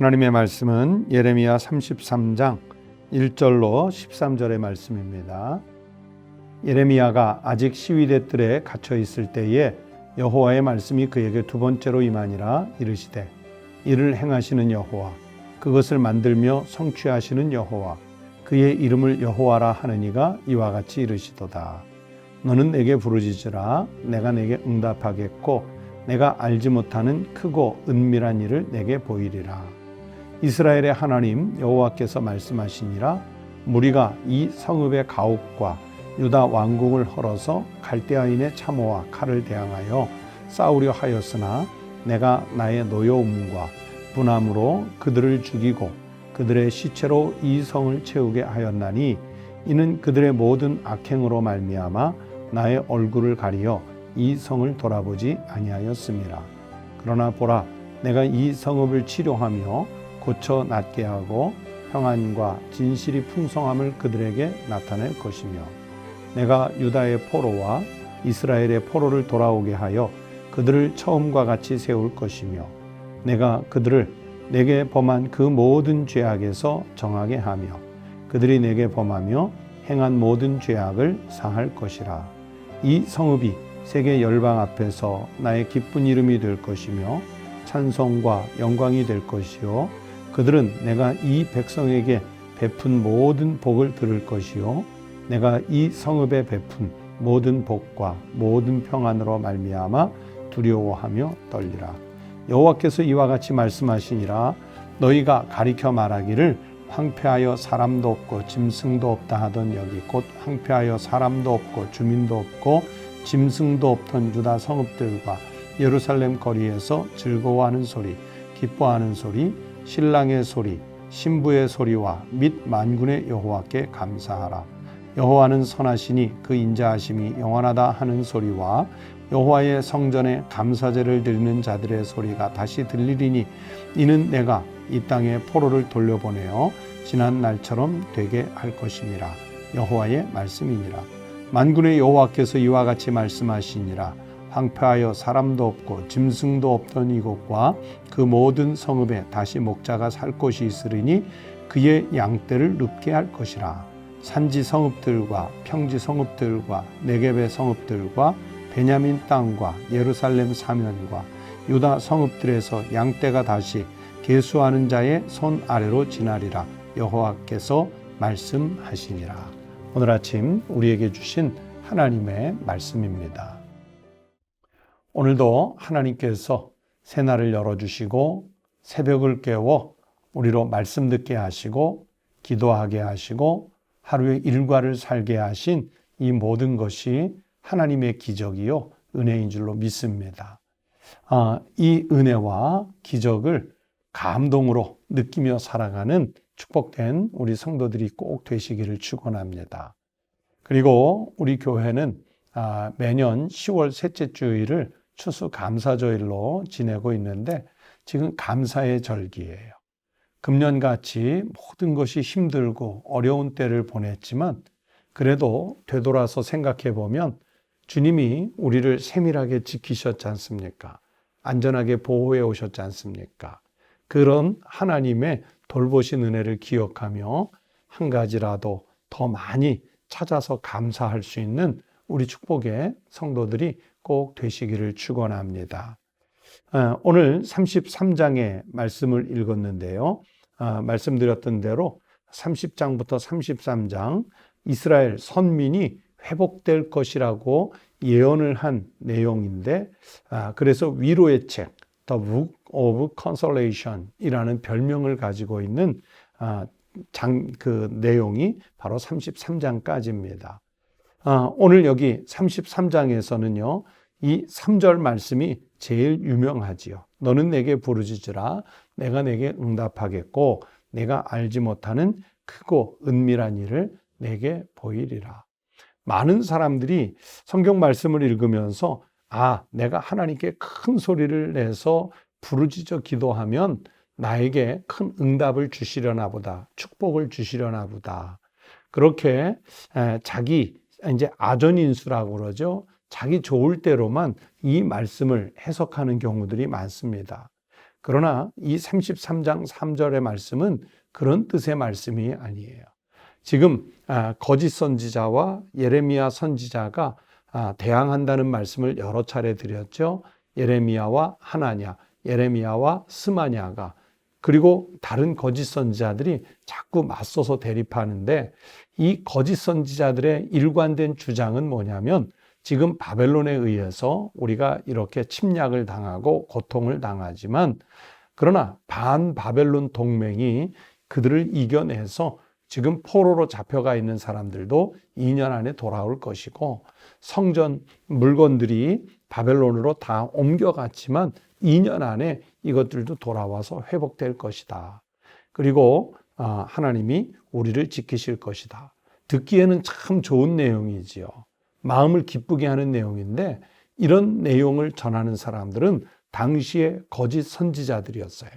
하나님의 말씀은 예레미야 33장 1절로 13절의 말씀입니다. 예레미야가 아직 시위대 뜰에 갇혀 있을 때에 여호와의 말씀이 그에게 두 번째로 임하니라. 이르시되 이를 행하시는 여호와, 그것을 만들며 성취하시는 여호와, 그의 이름을 여호와라 하느니가 이와 같이 이르시도다. 너는 내게 부르짖으라. 내가 내게 응답하겠고 내가 알지 못하는 크고 은밀한 일을 내게 보이리라. 이스라엘의 하나님 여호와께서 말씀하시니라. 무리가 이 성읍의 가옥과 유다 왕궁을 헐어서 갈대아인의 참호와 칼을 대항하여 싸우려 하였으나 내가 나의 노여움과 분함으로 그들을 죽이고 그들의 시체로 이 성을 채우게 하였나니 이는 그들의 모든 악행으로 말미암아 나의 얼굴을 가리어 이 성을 돌아보지 아니하였음이라. 그러나 보라, 내가 이 성읍을 치료하며 고쳐 낫게 하고 평안과 진실이 풍성함을 그들에게 나타낼 것이며 내가 유다의 포로와 이스라엘의 포로를 돌아오게 하여 그들을 처음과 같이 세울 것이며 내가 그들을 내게 범한 그 모든 죄악에서 정하게 하며 그들이 내게 범하며 행한 모든 죄악을 사할 것이라. 이 성읍이 세계 열방 앞에서 나의 기쁜 이름이 될 것이며 찬송과 영광이 될 것이요 그들은 내가 이 백성에게 베푼 모든 복을 들을 것이요 내가 이 성읍에 베푼 모든 복과 모든 평안으로 말미암아 두려워하며 떨리라. 여호와께서 이와 같이 말씀하시니라. 너희가 가리켜 말하기를 황폐하여 사람도 없고 짐승도 없다 하던 여기 곧 황폐하여 사람도 없고 주민도 없고 짐승도 없던 유다 성읍들과 예루살렘 거리에서 즐거워하는 소리, 기뻐하는 소리, 신랑의 소리, 신부의 소리와 및 만군의 여호와께 감사하라. 여호와는 선하시니 그 인자하심이 영원하다 하는 소리와 여호와의 성전에 감사제를 드리는 자들의 소리가 다시 들리리니 이는 내가 이 땅에 포로를 돌려보내어 지난 날처럼 되게 할 것임이라. 여호와의 말씀이니라. 만군의 여호와께서 이와 같이 말씀하시니라. 황폐하여 사람도 없고 짐승도 없던 이곳과 그 모든 성읍에 다시 목자가 살 곳이 있으리니 그의 양떼를 눕게 할 것이라. 산지 성읍들과 평지 성읍들과 네겝의 성읍들과 베냐민 땅과 예루살렘 사면과 유다 성읍들에서 양떼가 다시 계수하는 자의 손 아래로 지나리라. 여호와께서 말씀하시니라. 오늘 아침 우리에게 주신 하나님의 말씀입니다. 오늘도 하나님께서 새날을 열어주시고 새벽을 깨워 우리로 말씀 듣게 하시고 기도하게 하시고 하루의 일과를 살게 하신 이 모든 것이 하나님의 기적이요 은혜인 줄로 믿습니다. 이 은혜와 기적을 감동으로 느끼며 살아가는 축복된 우리 성도들이 꼭 되시기를 축원합니다. 그리고 우리 교회는 매년 10월 셋째 주일을 추수감사절로 지내고 있는데 지금 감사의 절기예요. 금년같이 모든 것이 힘들고 어려운 때를 보냈지만 그래도 되돌아서 생각해 보면 주님이 우리를 세밀하게 지키셨지 않습니까? 안전하게 보호해 오셨지 않습니까? 그런 하나님의 돌보신 은혜를 기억하며 한 가지라도 더 많이 찾아서 감사할 수 있는 우리 축복의 성도들이 꼭 되시기를 축원합니다. 오늘 33장의 말씀을 읽었는데요. 말씀드렸던 대로 30장부터 33장 이스라엘 선민이 회복될 것이라고 예언을 한 내용인데 그래서 위로의 책 The Book of Consolation 이라는 별명을 가지고 있는 그 내용이 바로 33장까지입니다. 오늘 여기 33장에서는요, 이 3절 말씀이 제일 유명하지요. 너는 내게 부르짖으라. 내가 내게 응답하겠고 내가 알지 못하는 크고 은밀한 일을 내게 보이리라. 많은 사람들이 성경 말씀을 읽으면서 내가 하나님께 큰 소리를 내서 부르짖어 기도하면 나에게 큰 응답을 주시려나 보다, 축복을 주시려나 보다. 그렇게 자기 이제 아전인수라고 그러죠. 자기 좋을 대로만 이 말씀을 해석하는 경우들이 많습니다. 그러나 이 33장 3절의 말씀은 그런 뜻의 말씀이 아니에요. 지금 거짓 선지자와 예레미야 선지자가 대항한다는 말씀을 여러 차례 드렸죠. 예레미야와 하나냐, 예레미야와 스마냐가, 그리고 다른 거짓 선지자들이 자꾸 맞서서 대립하는데, 이 거짓 선지자들의 일관된 주장은 뭐냐면, 지금 바벨론에 의해서 우리가 이렇게 침략을 당하고 고통을 당하지만, 그러나 반바벨론 동맹이 그들을 이겨내서 지금 포로로 잡혀가 있는 사람들도 2년 안에 돌아올 것이고, 성전 물건들이 바벨론으로 다 옮겨갔지만 2년 안에 이것들도 돌아와서 회복될 것이다. 그리고 하나님이 우리를 지키실 것이다. 듣기에는 참 좋은 내용이지요. 마음을 기쁘게 하는 내용인데, 이런 내용을 전하는 사람들은 당시의 거짓 선지자들이었어요.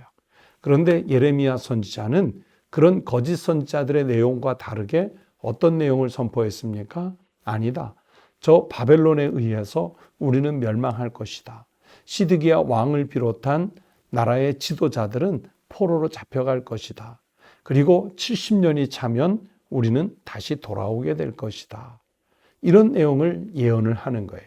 그런데 예레미야 선지자는 그런 거짓 선지자들의 내용과 다르게 어떤 내용을 선포했습니까? 아니다. 저 바벨론에 의해서 우리는 멸망할 것이다. 시드기야 왕을 비롯한 나라의 지도자들은 포로로 잡혀갈 것이다. 그리고 70년이 차면 우리는 다시 돌아오게 될 것이다. 이런 내용을 예언을 하는 거예요.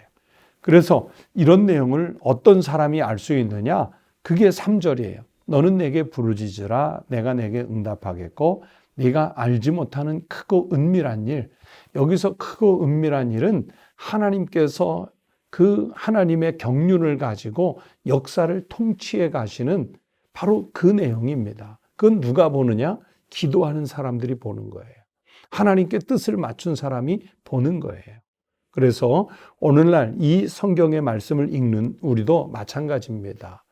그래서 이런 내용을 어떤 사람이 알 수 있느냐? 그게 3절이에요. 너는 내게 부르짖으라 내가 내게 응답하겠고 네가 알지 못하는 크고 은밀한 일. 여기서 크고 은밀한 일은 하나님께서 그 하나님의 경륜을 가지고 역사를 통치해 가시는 바로 그 내용입니다. 그건 누가 보느냐? 기도하는 사람들이 보는 거예요. 하나님께 뜻을 맞춘 사람이 보는 거예요. 그래서 오늘날 이 성경의 말씀을 읽는 우리도 마찬가지입니다.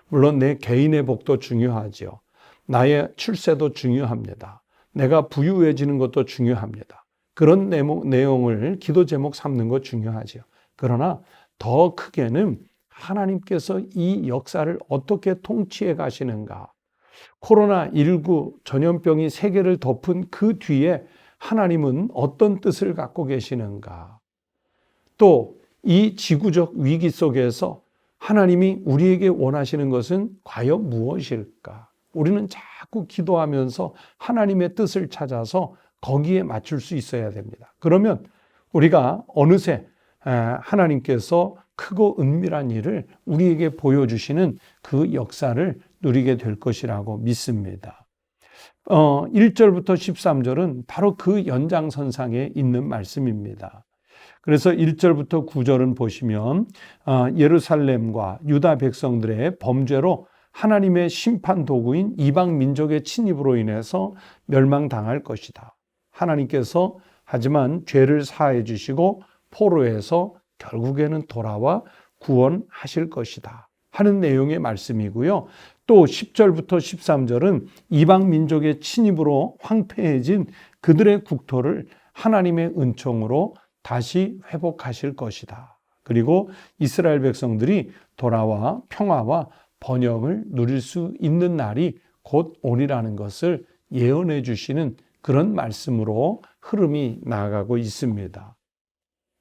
물론 내 개인의 복도 중요하죠. 나의 출세도 중요합니다. 내가 부유해지는 것도 중요합니다. 그런 내용을 기도 제목 삼는 것 중요하죠. 그러나 더 크게는 하나님께서 이 역사를 어떻게 통치해 가시는가. 코로나19 전염병이 세계를 덮은 그 뒤에 하나님은 어떤 뜻을 갖고 계시는가. 또 이 지구적 위기 속에서 하나님이 우리에게 원하시는 것은 과연 무엇일까? 우리는 자꾸 기도하면서 하나님의 뜻을 찾아서 거기에 맞출 수 있어야 됩니다. 그러면 우리가 어느새 하나님께서 크고 은밀한 일을 우리에게 보여주시는 그 역사를 누리게 될 것이라고 믿습니다. 1절부터 13절은 바로 그 연장선상에 있는 말씀입니다. 그래서 1절부터 9절은 보시면 예루살렘과 유다 백성들의 범죄로 하나님의 심판 도구인 이방 민족의 침입으로 인해서 멸망당할 것이다. 하나님께서 하지만 죄를 사해 주시고 포로에서 결국에는 돌아와 구원하실 것이다 하는 내용의 말씀이고요. 또 10절부터 13절은 이방 민족의 침입으로 황폐해진 그들의 국토를 하나님의 은총으로 다시 회복하실 것이다. 그리고 이스라엘 백성들이 돌아와 평화와 번영을 누릴 수 있는 날이 곧 오리라는 것을 예언해 주시는 그런 말씀으로 흐름이 나아가고 있습니다.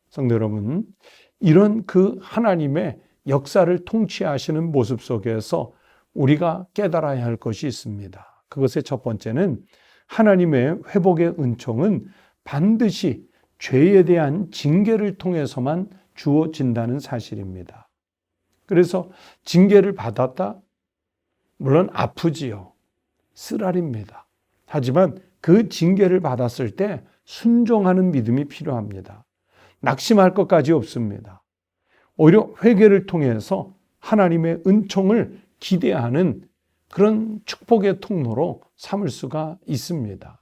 성도 여러분, 이런 그 하나님의 역사를 통치하시는 모습 속에서 우리가 깨달아야 할 것이 있습니다. 그것의 첫 번째는 하나님의 회복의 은총은 반드시 죄에 대한 징계를 통해서만 주어진다는 사실입니다. 그래서 징계를 받았다? 물론 아프지요. 쓰라립니다. 하지만 그 징계를 받았을 때 순종하는 믿음이 필요합니다. 낙심할 것까지 없습니다. 오히려 회개를 통해서 하나님의 은총을 기대하는 그런 축복의 통로로 삼을 수가 있습니다.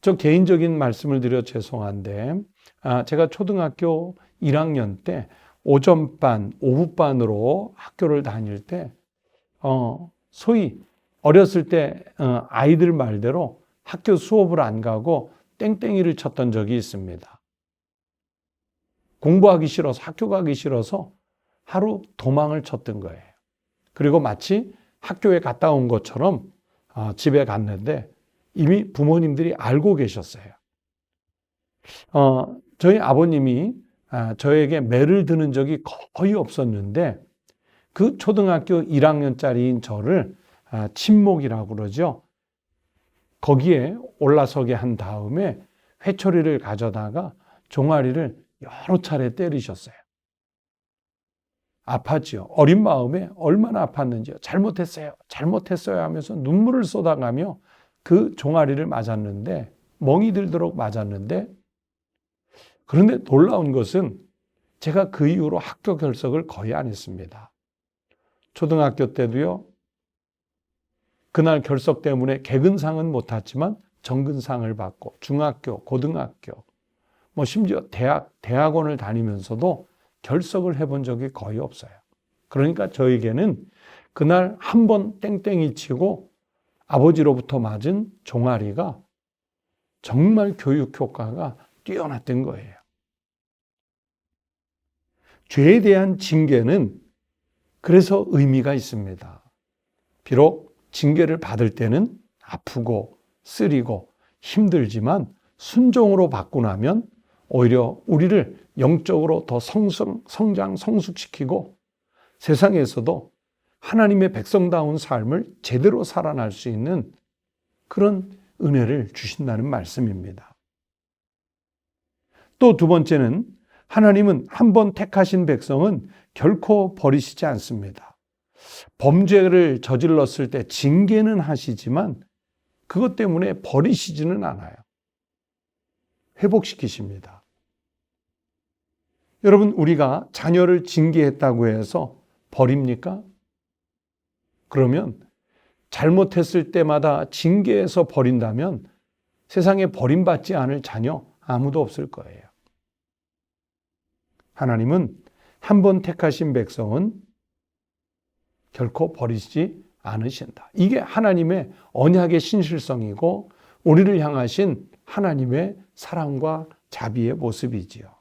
저 개인적인 말씀을 드려 죄송한데 제가 초등학교 1학년 때 오전반, 오후반으로 학교를 다닐 때 소위 어렸을 때 아이들 말대로 학교 수업을 안 가고 땡땡이를 쳤던 적이 있습니다. 공부하기 싫어서, 학교 가기 싫어서 하루 도망을 쳤던 거예요. 그리고 마치 학교에 갔다 온 것처럼 집에 갔는데 이미 부모님들이 알고 계셨어요. 저희 아버님이 저에게 매를 드는 적이 거의 없었는데 그 초등학교 1학년짜리인 저를 친목이라고 그러죠. 거기에 올라서게 한 다음에 회초리를 가져다가 종아리를 여러 차례 때리셨어요. 아팠지요. 어린 마음에 얼마나 아팠는지요. 잘못했어요 하면서 눈물을 쏟아가며 그 종아리를 맞았는데, 멍이 들도록 맞았는데, 그런데 놀라운 것은 제가 그 이후로 학교 결석을 거의 안 했습니다. 초등학교 때도요, 그날 결석 때문에 개근상은 못 탔지만 정근상을 받고, 중학교, 고등학교, 심지어 대학원을 다니면서도 결석을 해본 적이 거의 없어요. 그러니까 저에게는 그날 한 번 땡땡이 치고 아버지로부터 맞은 종아리가 정말 교육 효과가 뛰어났던 거예요. 죄에 대한 징계는 그래서 의미가 있습니다. 비록 징계를 받을 때는 아프고 쓰리고 힘들지만 순종으로 받고 나면 오히려 우리를 영적으로 더 성장, 성숙시키고 세상에서도 하나님의 백성다운 삶을 제대로 살아날 수 있는 그런 은혜를 주신다는 말씀입니다. 또 두 번째는 하나님은 한 번 택하신 백성은 결코 버리시지 않습니다. 범죄를 저질렀을 때 징계는 하시지만 그것 때문에 버리시지는 않아요. 회복시키십니다. 여러분, 우리가 자녀를 징계했다고 해서 버립니까? 그러면 잘못했을 때마다 징계해서 버린다면 세상에 버림받지 않을 자녀 아무도 없을 거예요. 하나님은 한 번 택하신 백성은 결코 버리지 않으신다. 이게 하나님의 언약의 신실성이고 우리를 향하신 하나님의 사랑과 자비의 모습이지요.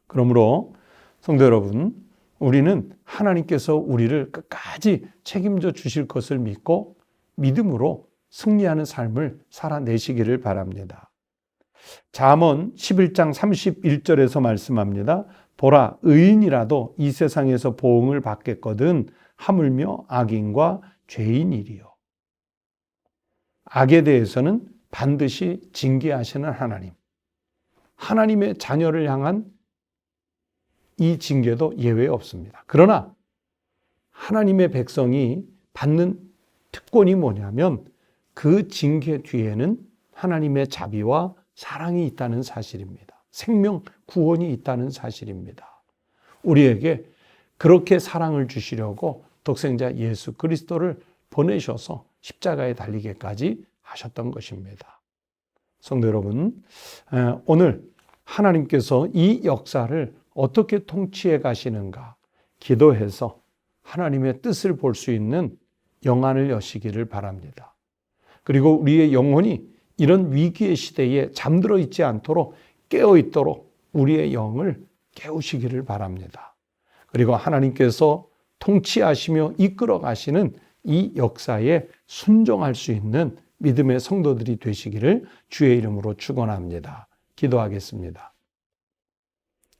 그러므로 성도 여러분, 우리는 하나님께서 우리를 끝까지 책임져 주실 것을 믿고 믿음으로 승리하는 삶을 살아내시기를 바랍니다. 잠언 11장 31절에서 말씀합니다. 보라, 의인이라도 이 세상에서 보응을 받겠거든 하물며 악인과 죄인이리요. 악에 대해서는 반드시 징계하시는 하나님. 하나님의 자녀를 향한 이 징계도 예외 없습니다. 그러나 하나님의 백성이 받는 특권이 뭐냐면 그 징계 뒤에는 하나님의 자비와 사랑이 있다는 사실입니다. 생명, 구원이 있다는 사실입니다. 우리에게 그렇게 사랑을 주시려고 독생자 예수 그리스도를 보내셔서 십자가에 달리게까지 하셨던 것입니다. 성도 여러분, 오늘 하나님께서 이 역사를 어떻게 통치해 가시는가 기도해서 하나님의 뜻을 볼 수 있는 영안을 여시기를 바랍니다. 그리고 우리의 영혼이 이런 위기의 시대에 잠들어 있지 않도록 깨어 있도록 우리의 영을 깨우시기를 바랍니다. 그리고 하나님께서 통치하시며 이끌어 가시는 이 역사에 순종할 수 있는 믿음의 성도들이 되시기를 주의 이름으로 축원합니다. 기도하겠습니다.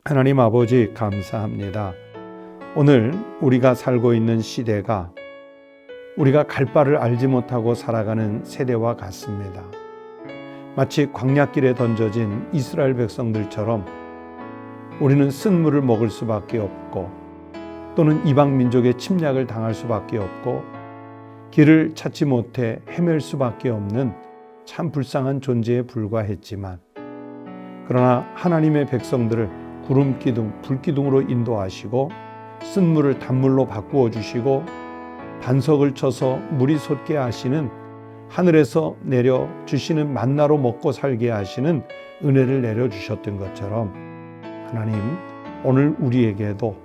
하나님 아버지, 감사합니다. 오늘 우리가 살고 있는 시대가 우리가 갈 바를 알지 못하고 살아가는 세대와 같습니다. 마치 광야길에 던져진 이스라엘 백성들처럼 우리는 쓴물을 먹을 수밖에 없고 또는 이방 민족의 침략을 당할 수밖에 없고 길을 찾지 못해 헤맬 수밖에 없는 참 불쌍한 존재에 불과했지만, 그러나 하나님의 백성들을 구름 기둥, 불 기둥으로 인도하시고 쓴물을 단물로 바꾸어 주시고 반석을 쳐서 물이 솟게 하시는, 하늘에서 내려 주시는 만나로 먹고 살게 하시는 은혜를 내려주셨던 것처럼 하나님, 오늘 우리에게도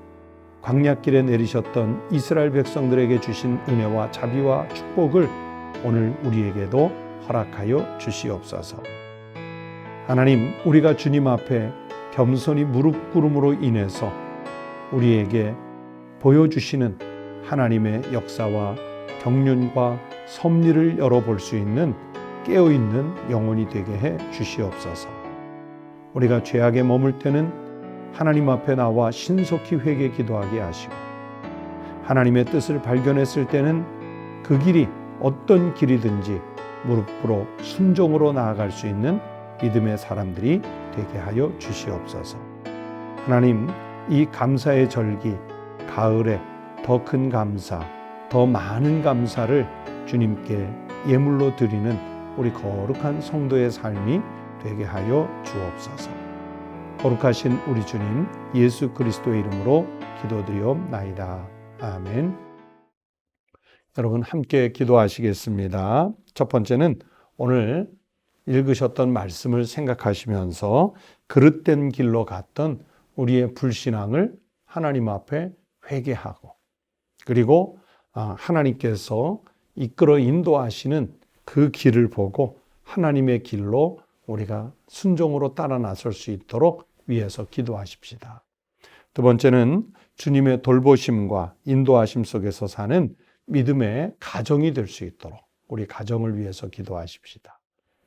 광야길에 내리셨던 이스라엘 백성들에게 주신 은혜와 자비와 축복을 오늘 우리에게도 허락하여 주시옵소서. 하나님, 우리가 주님 앞에 겸손히 무릎 꿇음으로 인해서 우리에게 보여주시는 하나님의 역사와 경륜과 섭리를 열어볼 수 있는 깨어있는 영혼이 되게 해 주시옵소서. 우리가 죄악에 머물 때는 하나님 앞에 나와 신속히 회개 기도하게 하시고, 하나님의 뜻을 발견했을 때는 그 길이 어떤 길이든지 무릎 꿇어 순종으로 나아갈 수 있는 믿음의 사람들이 되게 하여 주시옵소서. 하나님, 이 감사의 절기, 가을에 더 큰 감사, 더 많은 감사를 주님께 예물로 드리는 우리 거룩한 성도의 삶이 되게 하여 주옵소서. 거룩하신 우리 주님 예수 그리스도의 이름으로 기도드리옵나이다. 아멘. 여러분 함께 기도하시겠습니다. 첫 번째는 오늘 읽으셨던 말씀을 생각하시면서 그릇된 길로 갔던 우리의 불신앙을 하나님 앞에 회개하고, 그리고 하나님께서 이끌어 인도하시는 그 길을 보고 하나님의 길로 우리가 순종으로 따라 나설 수 있도록 위해서 기도하십시다. 두 번째는 주님의 돌보심과 인도하심 속에서 사는 믿음의 가정이 될 수 있도록 우리 가정을 위해서 기도하십시다.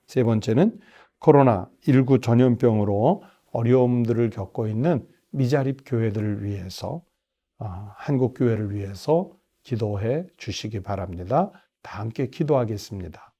세 번째는 코로나19 전염병으로 어려움들을 겪고 있는 미자립 교회들을 위해서, 한국 교회를 위해서 기도해 주시기 바랍니다. 다 함께 기도하겠습니다.